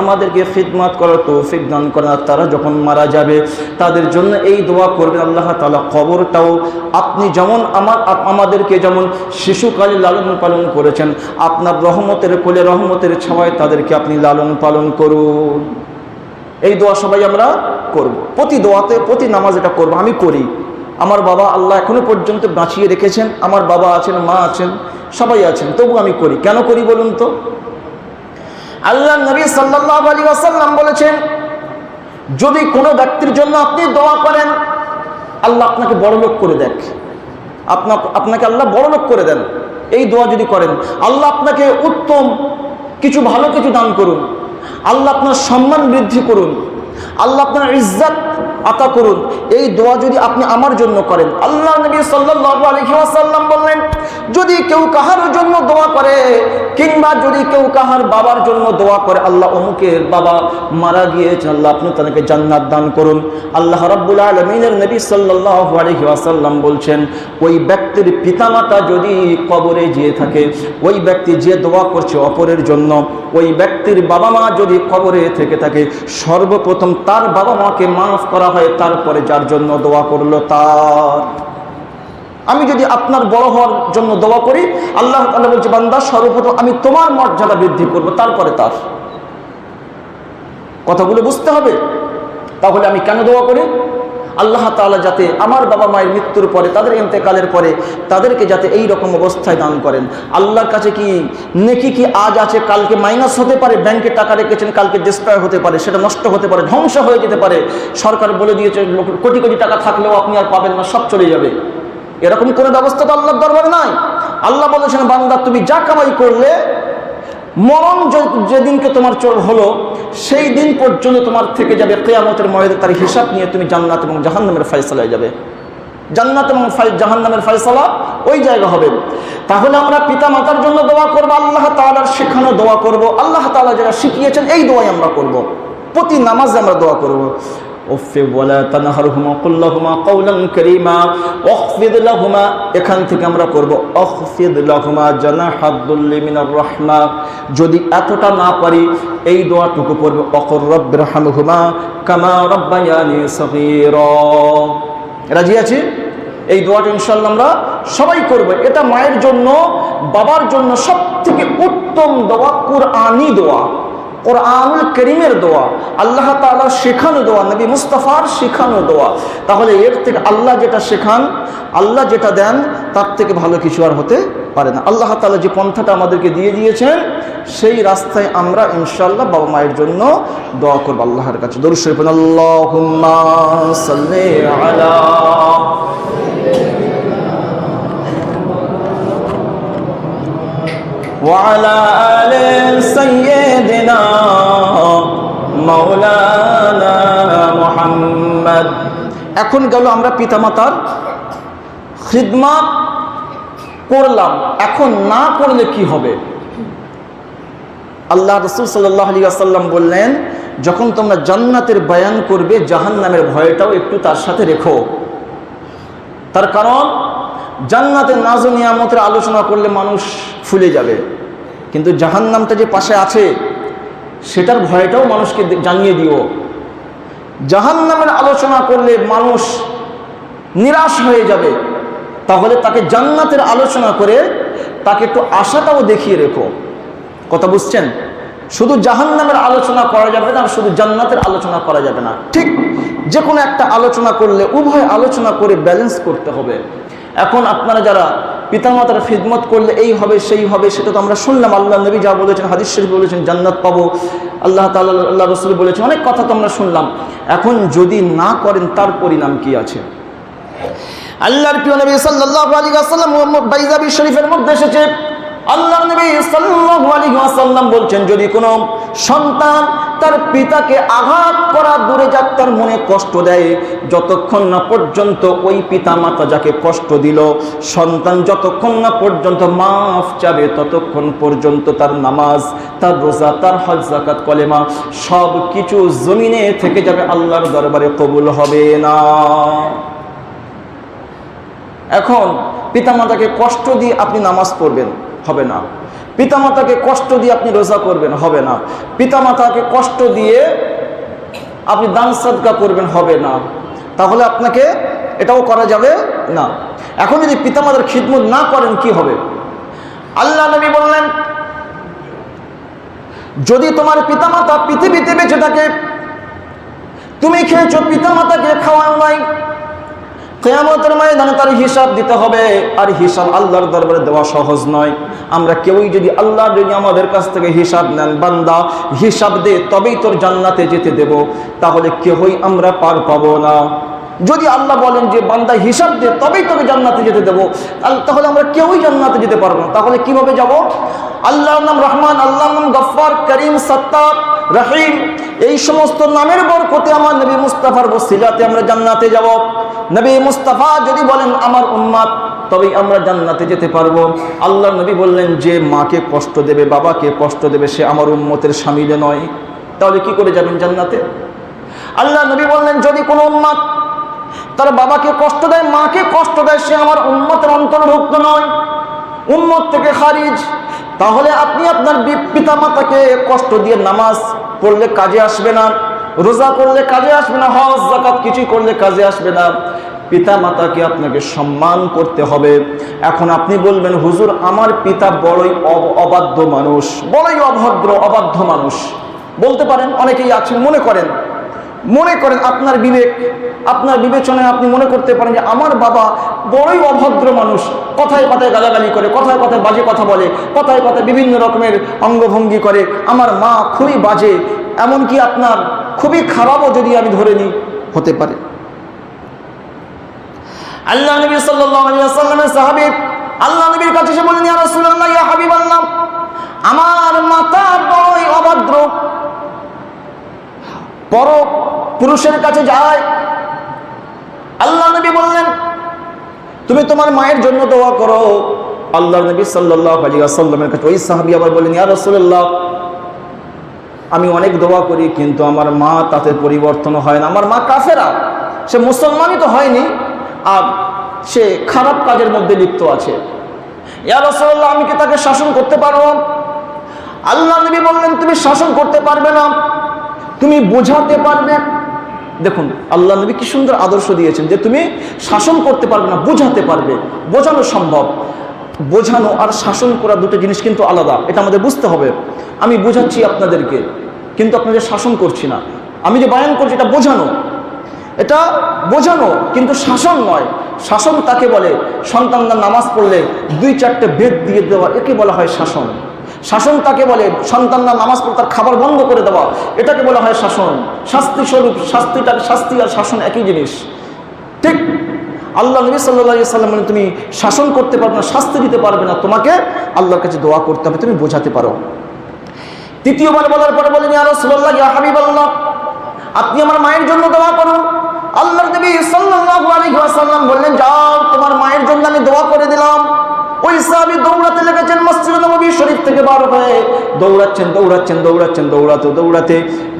আমাদেরকে খিদমত করার তৌফিক দান করেন। তারা যখন মারা যাবে তাদের জন্য এই দোয়া করবেন, আল্লাহ তাআলা কবরটাও আপনি যেমন আমাদেরকে যেমন শিশুকালে লালন পালন করেছেন, আপনার রহমতের কোলে রহমতের ছাওয়ায় তাদেরকে আপনি লালন পালন করুন। এই দোয়া সবাই আমরা করব, প্রতি দোয়াতে প্রতি নামাজ এটা করব। আমি করি, আমার বাবা আল্লাহ এখনো পর্যন্ত বাঁচিয়ে রেখেছেন, আমার বাবা আছেন, মা আছেন, সবাই আছেন, তবু আমি করি। কেন করি বলুন তো? আল্লাহ নবী সাল্লাল্লাহু আলাইহি ওয়াসাল্লাম বলেছেন, যদি কোনো ব্যক্তির জন্য আপনি দোয়া করেন, আল্লাহ আপনাকে বড়লোক করে দেন, আপনাকে আল্লাহ বড়লোক করে দেন। এই দোয়া যদি করেন, আল্লাহ আপনাকে উত্তম কিছু ভালো কিছু দান করুন, আল্লাহ আপনার সম্মান বৃদ্ধি করুন, আল্লাহ আপনার ইজ্জত আতা করুন। এই দোয়া যদি আপনি আমার জন্য করেন, আল্লাহ নবী সাল্লাল্লাহু আলাইহি ওয়াসাল্লাম বললেন, যদি কেউ কাহার জন্য দোয়া করে, কিংবা যদি কেউ কাহার বাবার জন্য দোয়া করে, আল্লাহ অমুকের বাবা মারা গিয়েছেন, আল্লাহ আপনি তাকে জান্নাত দান করুন। আল্লাহ রাব্বুল আলামিনের নবী সাল্লাল্লাহু আলাইহি ওয়াসাল্লাম বলছেন, ওই ব্যক্তির পিতামাতা যদি কবরে যেয়ে থাকে, ওই ব্যক্তি যে দোয়া করছে অপরের জন্য, ওই ব্যক্তির বাবা মা যদি কবরে থেকে থাকে, সর্বপ্রথম তার বাবা মাকে মাফ করা হয়, তারপরে যার জন্য দোয়া করলো তার। আমি যদি আপনার বড় হওয়ার জন্য দোয়া করি, আল্লাহ তাআলা বলছে, বান্দা সর্বপ্রথম আমি তোমার মর্যাদা বৃদ্ধি করব, তারপরে তার। কথাগুলো বুঝতে হবে। তাহলে আমি কেন দোয়া করি? আল্লাহ তাআলা যাতে আমার বাবা মায়ের মৃত্যুর পরে, তাদের ইন্তেকালের পরে তাদেরকে যাতে এই রকম অবস্থায় দান করেন। আল্লাহর কাছে কি নেকি কি আজ আছে কালকে মাইনাস হতে পারে, ব্যাংকে টাকা রেখেছেন কালকে ডিস্ট্রয় হতে পারে, সেটা নষ্ট হতে পারে, ধ্বংস হয়ে যেতে পারে। সরকার বলে দিয়েছে কোটি কোটি টাকা থাকলেও আপনি আর পাবেন না, সব চলে যাবে। এরকম কোনো ব্যবস্থা তো আল্লাহর দরবারে নাই। আল্লাহ বলেছেন, বান্দা তুমি যা কামাই করলে, মরণ যেদিনকে তোমার চোর হলো সেই দিন পর্যন্ত তোমার থেকে যাবে, কিয়ামতের ময়দানে তার হিসাব নিয়ে তুমি জান্নাত এবং জাহান্নামের ফয়সালায় যাবে। জান্নাত এবং জাহান্নামের ফয়সালা ওই জায়গা হবে। তাহলে আমরা পিতা মাতার জন্য দোয়া করব, আল্লাহ তাআলার শেখানো দোয়া করব, আল্লাহ তাআলা যারা শিখিয়েছেন এই দোয়াই আমরা করব। প্রতি নামাজে আমরা দোয়া করব। উফিদ ওয়ালা তানহারহুমা কুল লাহুমা কাওলান কারীমা ওয়াখফিদ লাহুমা, এখান থেকে আমরা করব ওয়াখফিদ লাহুমা জানাহাদ যুল্লি মিনার রাহমা। যদি এতটা না পারি এই দোয়াটুকু পড়ব, ওয়াকুর রাব্বিরহামহুমা কামা রাব্বায়ানি সাগীরা। রাজি আছি? এই দোয়াটা ইনশাআল্লাহ আমরা সবাই করব। এটা মায়ের জন্য বাবার জন্য সবথেকে উত্তম দোয়া, কুরআনি দোয়া, কোরআনুল কারীমের দোয়া, আল্লাহ তাআলার শেখানো দোয়া, নবী মুস্তাফার শেখানো দোয়া। তাহলে এর থেকে আল্লাহ যেটা শেখান, আল্লাহ যেটা দেন, তার থেকে ভালো কিছু আর হতে পারে না। আল্লাহ তাআলা যে পন্থাটা আমাদেরকে দিয়ে দিয়েছেন, সেই রাস্তায় আমরা ইনশাআল্লাহ বাবা মায়ের জন্য দোয়া করব আল্লাহর কাছে। দরুদ শরীফ, আল্লাহুম্মা সাল্লি আলা وعلى آل سيدنا مولانا محمد। এখন গেল আমরা পিতামাতার খিদমত করলাম, এখন না করলে কি হবে? আল্লাহ রাসূল সাল্লাল্লাহু আলাইহি ওয়াসাল্লাম বললেন, যখন তোমরা জান্নাতের বয়ান করবে জাহান্নামের ভয়টাও একটু তার সাথে রেখো। তার কারণ জান্নাতের নাজ ও নিয়ামতের আলোচনা করলে মানুষ ফুলে যাবে, কিন্তু জাহান্নামটা যে পাশে আছে সেটার ভয়টাও মানুষকে জানিয়ে দিও। জাহান্নামের আলোচনা করলে মানুষ নিরাশ হয়ে যাবে, তাহলে তাকে জান্নাতের আলোচনা করে তাকে একটু আশাটাও দেখিয়ে রেখো। কথা বুঝছেন? শুধু জাহান্নামের আলোচনা করা যাবে না, শুধু জান্নাতের আলোচনা করা যাবে না। ঠিক যে কোনো একটা আলোচনা করলে উভয় আলোচনা করে ব্যালেন্স করতে হবে। এখন আপনারা যারা পিতামাতার খিদমত করলে এই হবে সেই হবে, সেটা তো আমরা শুনলাম। আল্লাহ নবী যা বলেছেন, হাদিস শরীফ বলেছেন জান্নাত পাবো, আল্লাহ তাআলা আল্লাহ রাসূল বলেছেন, অনেক কথা তো আমরা শুনলাম। এখন যদি না করেন তার পরিণাম কি আছে? আল্লাহর প্রিয় নবী সাল্লাল্লাহু আলাইহি ওয়াসাল্লাম বাইজাবি শরীফের মধ্যে এসেছে, আল্লাহ নবী সাল্লাল্লাহু আলাইহি ওয়াসাল্লাম বলছেন, যদি কোনো সন্তান তার পিতাকে আঘাত করা দূরে যাক, তার মনে কষ্ট দেয়, যতক্ষণ না পর্যন্ত ওই পিতা মাতা যাকে কষ্ট দিল সন্তান যতক্ষণ না পর্যন্ত মাফ চাবে, ততক্ষণ পর্যন্ত তার নামাজ, তার রোজা, তার হজ, যাকাত, কলেমা সব কিছু জমিনে থেকে যাবে, আল্লাহর দরবারে কবুল হবে না। এখন পিতামাতাকে কষ্ট দিয়ে আপনি নামাজ পড়বেন, হবে না। পিতামাতাকে কষ্ট দিয়ে আপনি রোজা করবেন, হবে না। পিতামাতাকে কষ্ট দিয়ে আপনি দান সাদকা করবেন, হবে না। তাহলে আপনাকে এটাও করা যাবে না। এখন যদি পিতামাতার খিদমত না করেন কি হবে? আল্লাহ নবী বললেন, যদি তোমার পিতামাতা পৃথিবীতে বেঁচে থাকে, তুমি খেয়েছো, পিতামাতাকে খাওয়াও নাই, কিয়ামতের ময়দানে তার হিসাব দিতে হবে। আর হিসাব আল্লাহর দরবারে দেওয়া সহজ নয়। আমরা কেউই যদি আল্লাহ যদি আমাদের কাছ থেকে হিসাব নেন, বান্দা হিসাব দে তবেই তোর জান্নাতে যেতে দেব, তাহলে কেউই আমরা পার পাবো না। যদি আল্লাহ বলেন যে বান্দা হিসাব দে তবেই তোকে জান্নাতে যেতে দেব, তাহলে আমরা কেউই জান্নাতে যেতে পারবো না। তাহলে কিভাবে যাব? আল্লাহর নাম রহমান, আল্লাহর নাম গফফার, করিম, সত্তার, রহিম, এই সমস্ত নামের বরকতে আমার নবী মুস্তাফার ওসিলাতে আমরা জান্নাতে যাব। নবী মুস্তাফা যদি বলেন আমার উম্মত, তবেই আমরা জান্নাতে যেতে পারবো। আল্লাহ নবী বললেন, যে মাকে কষ্ট দেবে, বাবাকে কষ্ট দেবে, সে আমার উম্মতের শামিলে নয়। তাহলে কি করে যাবেন জান্নাতে? আল্লাহ নবী বললেন, যদি কোনো উম্মত তার বাবাকে কষ্ট দেয়, মাকে কষ্ট দেয়, সে আমার উম্মতের অন্তর্ভুক্ত নয়, উম্মত থেকে খারিজ। তাহলে আপনি আপনার পিতা মাতাকে কষ্ট দিয়ে নামাজ পড়লে কাজে আসবে না, রোজা করলে কাজে আসবে না, হজ যাকাত কিছুই করলে কাজে আসবে না। পিতা মাতাকে আপনাকে সম্মান করতে হবে। এখন আপনি বলবেন, হুজুর আমার পিতা বড়ই অবাধ্য মানুষ, বড়ই অভদ্র অবাধ্য মানুষ। বলতে পারেন, অনেকেই আছেন মনে করেন আপনার বিবেক, আপনার বিবেচনায় আপনি মনে করতে পারেন যে আমার বাবা বড়ই অভদ্র মানুষ, কথায় কথায় গালাগালি করে, কথায় কথায় বাজে কথা বলে, কথায় কথায় বিভিন্ন রকমের অঙ্গভঙ্গি করে, আমার মা খুবই বাজে, এমনকি আপনার খুবই খারাপও যদি আমি ধরে নিই, হতে পারে। আল্লাহ নবী সাল্লাল্লাহু আলাইহি ওয়াসাল্লামের সাহাবী আল্লাহ নবীর কাছে এসে বলেন, ইয়া রাসূলুল্লাহ, ইয়া হাবিবাল্লাহ, আমার মাতা বড়ই অভদ্র, পর পুরুষের কাছে যায়। আল্লাহ নবী বললেন, তুমি তোমার মায়ের জন্য দোয়া করো। আল্লাহ নবী সাল্লাল্লাহু আলাইহি ওয়াসাল্লামের কাছে ওই সাহাবী আবার বলেন, ইয়া রাসূলুল্লাহ, আমি অনেক দোয়া করি কিন্তু আমার মা তাতে পরিবর্তন হয় না। আমার মা কাফেরা, সে মুসলমানই তো হয়নি, আর সে খারাপ কাজের মধ্যে লিপ্ত আছে। ইয়া রাসূলুল্লাহ, আমি কি তাকে শাসন করতে পারবো? আল্লাহ নবী বললেন, তুমি শাসন করতে পারবে না, তুমি বোঝাতে পারবে। দেখুন আল্লাহ নবী কি সুন্দর আদর্শ দিয়েছেন যে তুমি শাসন করতে পারবে না, বোঝাতে পারবে। বোঝানো সম্ভব, বোঝানো আর শাসন করা দুটো জিনিস কিন্তু আলাদা, এটা আমাদের বুঝতে হবে। আমি বোঝাচ্ছি আপনাদেরকে, কিন্তু আপনাদের শাসন করছি না। আমি যে বায়ান করছি এটা বোঝানো, এটা বোঝানো, কিন্তু শাসন নয়। শাসন তাকে বলে সন্তানরা নামাজ পড়লে 2-4টে বেদ দিয়ে দেওয়া, একে বলা হয় শাসন। শাসন তাকে বলে সন্তানরা নামাজ পড়ে তার খাবার বন্ধ করে দেওয়া, এটাকে বলা হয় শাসন। শাস্তি স্বরূপ, শাস্তি আর শাসন একই জিনিস। ঠিক আল্লাহ নবী সাল্লাল্লাহু আলাইহি ওয়াসাল্লাম বলেন, তুমি শাসন করতে পারবে না, শাস্তি দিতে পারবে না, তোমাকে আল্লাহর কাছে দোয়া করতে হবে, তুমি বোঝাতে পারো। তৃতীয়বার বলার পরে বলেন, ইয়া রাসূলুল্লাহ, ইয়া হাবিবাল্লাহ, আপনি আমার মায়ের জন্য দোয়া করুন। আল্লাহর নবী সাল্লাল্লাহু আলাইহি ওয়াসাল্লাম বললেন, যাও তোমার মায়ের জন্য আমি দোয়া করে দিলাম। ওই সাহাবী দৌড়াতে লেগেছেন মসজিদ নববী শরীফ থেকে বার হয়ে, দৌড়াতে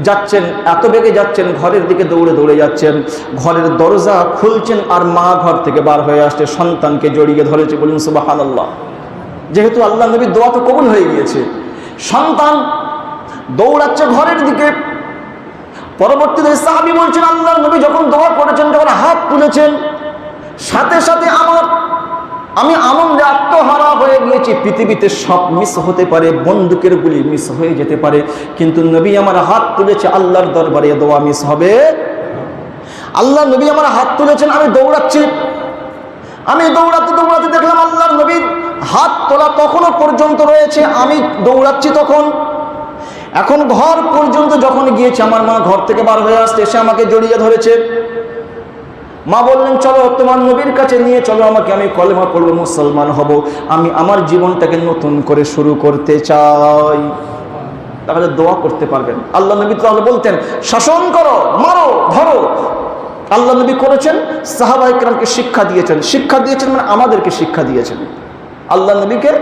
যাচ্ছেন, এত বেগে যাচ্ছেন, ঘরের দিকে দৌড়ে যাচ্ছেন, ঘরের দরজা খুলছেন আর মা ঘর থেকে বার হয়ে আসছে, সন্তানকে জড়িয়ে ধরেছে। বলুন সুবহানাল্লাহ। যেহেতু আল্লাহ নবীর দোয়া তো কবুল হয়ে গিয়েছে, সন্তান দৌড়াচ্ছে ঘরের দিকে। পরবর্তীতে সাহাবী বলছেন, আল্লাহর নবী যখন দোয়া করেছেন, যখন হাত তুলেছেন, সাথে সাথে আমি আনন্দে আত্মহারা হয়ে গিয়েছি। পৃথিবীতে সব মিস হতে পারে, বন্দুকের গুলি মিস হয়ে যেতে পারে, কিন্তু নবী আমার হাত তুলেছে, আল্লাহর দরবারে দোয়া মিস হবে। আল্লাহ নবী আমার হাত তুলেছেন, আমি দৌড়াচ্ছি। আমি দৌড়াতে দেখলাম আল্লাহর নবীর হাত তোলা তখনও পর্যন্ত রয়েছে, আমি দৌড়াচ্ছি তখন। এখন ঘর পর্যন্ত যখন গিয়েছে, আমার মা ঘর থেকে বার হয়ে আসতে এসে আমাকে জড়িয়ে ধরেছে। মা বললেন, চলো তোমার নবীর কাছে নিয়ে চলো আমাকে, আমি কলেমা পড়ব, মুসলমান হব, আমি আমার জীবনটাকে নতুন করে শুরু করতে চাই। তাহলে দোয়া করতে পারবেন। আল্লাহ নবী তাহলে বলতেন, শাসন করো, মারো, ধরো। আল্লাহ নবী করেছেন, সাহাবায়ে কেরামকে শিক্ষা দিয়েছেন মানে আমাদেরকে শিক্ষা দিয়েছেন। আল্লাহ নবীকে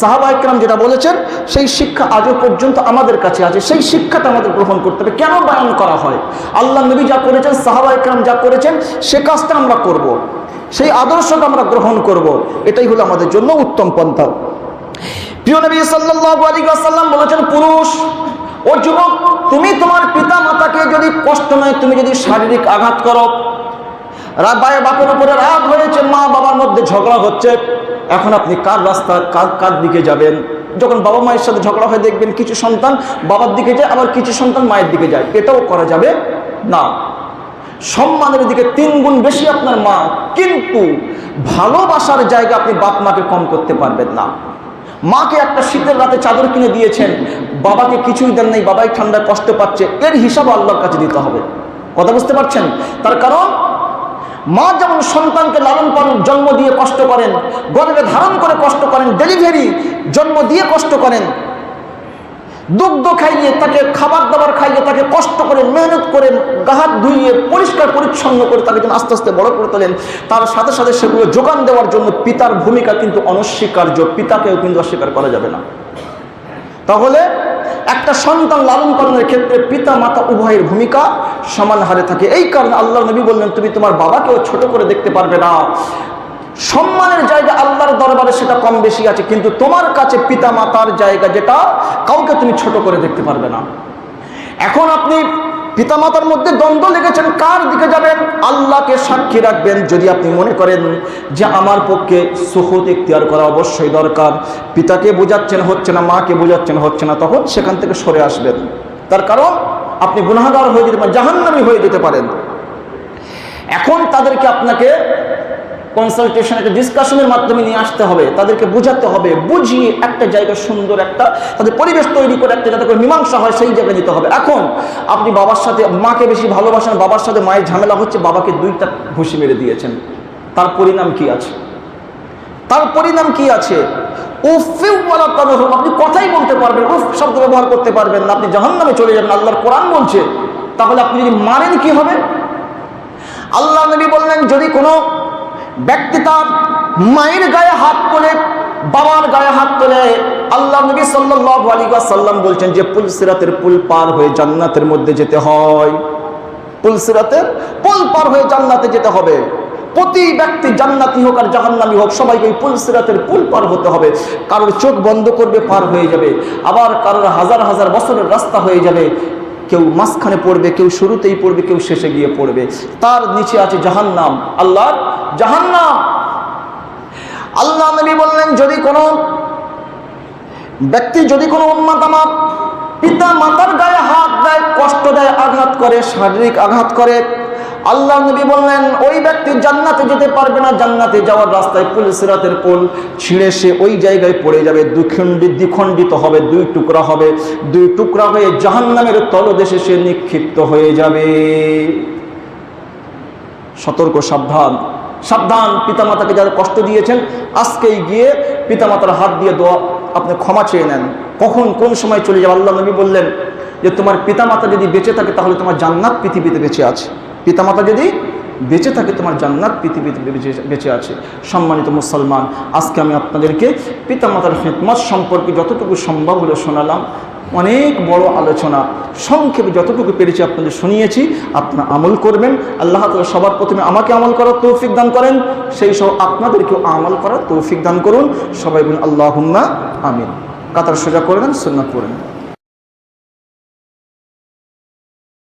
সাহাবায়ে কেরাম যেটা বলেছেন, সেই শিক্ষা আজও পর্যন্ত আমাদের কাছে আছে। সেই শিক্ষাটা আমাদের গ্রহণ করতে হবে। কেন বয়ান করা হয়? আল্লাহ নবী যা করেছেন, সাহাবায়ে কেরাম যা করেছেন, সে কাজটা আমরা করব, সেই আদর্শটা আমরা গ্রহণ করব। এটাই হলো আমাদের জন্য উত্তম পন্থা। প্রিয় নবী সাল্লাল্লাহু আলাইহি ওয়াসাল্লাম বলেছেন, পুরুষ ও যুবক, তুমি তোমার পিতা মাতাকে যদি কষ্ট নয়, তুমি যদি শারীরিক আঘাত করো, বাপের উপরে রাগ হয়েছে, মা বাবার মধ্যে ঝগড়া হচ্ছে, এখন আপনি কার রাস্তা, কার দিকে যাবেন? যখন বাবা মায়ের সাথে ঝগড়া হয়, দেখবেন কিছু সন্তান বাবার দিকে যায়, আবার কিছু সন্তান মায়ের দিকে যায়। এটাও করা যাবে না। সম্মানের দিকে 3 গুণ বেশি আপনার মা, কিন্তু ভালোবাসার জায়গা আপনি বাপ মাকে কম করতে পারবেন না। মাকে একটা শীতের রাতে চাদর কিনে দিয়েছেন, বাবাকে কিছুই দেন নাই, বাবাই ঠান্ডায় কষ্ট পাচ্ছে, এর হিসাব আল্লাহর কাছে দিতে হবে। কথা বুঝতে পারছেন? তার কারণ মা যেমন সন্তানকে লালন পালন, জন্ম দিয়ে কষ্ট করেন, গর্ভে ধারণ করে কষ্ট করেন, ডেলিভারি জন্ম দিয়ে কষ্ট করেন, দুগ্ধ খাইয়ে, তাকে খাবার দাবার খাইয়ে, তাকে কষ্ট করে মেহনত করে, গাহাত ধুইয়ে পরিষ্কার পরিচ্ছন্ন করে তাকে যেন আস্তে আস্তে বড় করে তোলেন, তার সাথে সাথে সেগুলো যোগান দেওয়ার জন্য পিতার ভূমিকা কিন্তু অনস্বীকার্য। পিতাকেও কিন্তু অস্বীকার করা যাবে না। তাহলে একটা সন্তান লালন পালনের ক্ষেত্রে পিতা মাতা উভয়ের ভূমিকা সমান হারে থাকে। এই কারণে আল্লাহ নবী বললেন, তুমি তোমার বাবাকেও ছোট করে দেখতে পারবে না। সম্মানের জায়গা আল্লাহর দরবারে সেটা কম বেশি আছে, কিন্তু তোমার কাছে পিতা মাতার জায়গা যেটা, কাউকে তুমি ছোট করে দেখতে পারবে না। এখন আপনি পিতা মাতার মধ্যে দ্বন্দ্ব লেগেছেন, কার দিকে যাবেন? আল্লাহকে সাক্ষী রাখবেন। যদি আপনি মনে করেন যে আমার পক্ষে সুহুদ ইখতিয়ার করা অবশ্যই দরকার, পিতাকে বোঝাচ্ছেন হচ্ছে না, মাকে বোঝাচ্ছেন হচ্ছে না, তখন সেখান থেকে সরে আসবেন। তার কারণ আপনি গুনাহগার হয়ে যেতে পারেন, জাহান্নামী হয়ে যেতে পারেন। এখন তাদেরকে আপনাকে কনসালটেশন, একটা ডিসকাশনের মাধ্যমে নিয়ে আসতে হবে, তাদেরকে বোঝাতে হবে, বুঝিয়ে একটা জায়গা সুন্দর একটা তাদের পরিবেশ তৈরি করে একটা যাতে করে মীমাংসা হয়, সেই জায়গায় নিতে হবে। এখন আপনি বাবার সাথে মাকে বেশি ভালোবাসেন, বাবার সাথে মায়ের ঝামেলা হচ্ছে, বাবাকে 2টা ঘুষি মেরে দিয়েছেন, তার পরিণাম কি আছে? আপনি কথাই বলতে পারবেন, উফ শব্দ ব্যবহার করতে পারবেন না, আপনি জাহান্নামে চলে যাবেন। আল্লাহর কোরআন বলছে। তাহলে আপনি যদি মারেন কি হবে? আল্লাহ নবী বললেন, যদি কোনো ব্যক্তি তার মায়ের গায়ে হাত তোলে, বাবার গায়ে হাত তোলে, আল্লাহ নবী সাল্লাল্লাহু আলাইহি ওয়াসাল্লাম বলছেন যে পুলসিরাতের পুল পার হয়ে জান্নাতের মধ্যে যেতে হয়। পুলসিরাতের পুল পার হয়ে জান্নাতে যেতে হবে। প্রতি ব্যক্তি জান্নাতি হোক আর জাহান্নামী হোক, সবাইকে পুলসিরাতের পুল পার হতে হবে। কারোর চোখ বন্ধ করবে, পার হয়ে যাবে, আবার কারোর হাজার হাজার বছরের রাস্তা হয়ে যাবে। কেউ মাঝখানে পড়বে, কেউ শুরুতেই পড়বে, কেউ শেষে গিয়ে পড়বে। তার নিচে আছে জাহান্নাম, আল্লাহর জাহান্নাম। আল্লাহ নবী বললেন, যদি কোনো ব্যক্তি, যদি কোনো উম্মত আমার পিতা মাতার গায়ে হাত দেয়, কষ্ট দেয়, আঘাত করে, শারীরিক আঘাত করে, আল্লাহ নবী বললেন ওই ব্যক্তি জান্নাতে যেতে পারবে না। জান্নাতে যাওয়ার রাস্তায় পুলসিরাতের পুল ছিঁড়ে সে ওই জায়গায় পড়ে যাবে, দ্বিখণ্ডিত হবে, 2 টুকরা হবে, 2 টুকরা হয়ে জাহান্নামের তলদেশে সে নিক্ষিপ্ত হয়ে যাবে। সতর্ক, সাবধান, সাবধান। পিতামাতাকে যারা কষ্ট দিয়েছেন, আজকেই গিয়ে পিতামাতার হাত দিয়ে দোয়া, আপনি ক্ষমা চেয়ে নেন। কখন কোন সময় চলে যাবে? আল্লাহ নবী বললেন যে তোমার পিতামাতা যদি বেঁচে থাকে, তাহলে তোমার জান্নাত পৃথিবীতে বেঁচে আছে। পিতামাতা যদি বেঁচে থাকে তোমার জান্নাত পৃথিবীতে বেঁচে আছে। সম্মানিত মুসলমান, আজকে আমি আপনাদেরকে পিতামাতার খিদমত সম্পর্কে যতটুকু সম্ভব হলো শোনালাম। অনেক বড় আলোচনা, সংক্ষেপে যতটুকু পেরেছি আপনাদের শুনিয়েছি। আপনারা আমল করবেন। আল্লাহ তাআলা সবার প্রথমে আমাকে আমল করার তৌফিক দান করেন, সেই সহ আপনাদেরকেও আমল করার তৌফিক দান করুন। সবাই বলুন আল্লাহুম্মা আমিন। কাতার সোজা করে দেন, সুন্নাত পড়েন।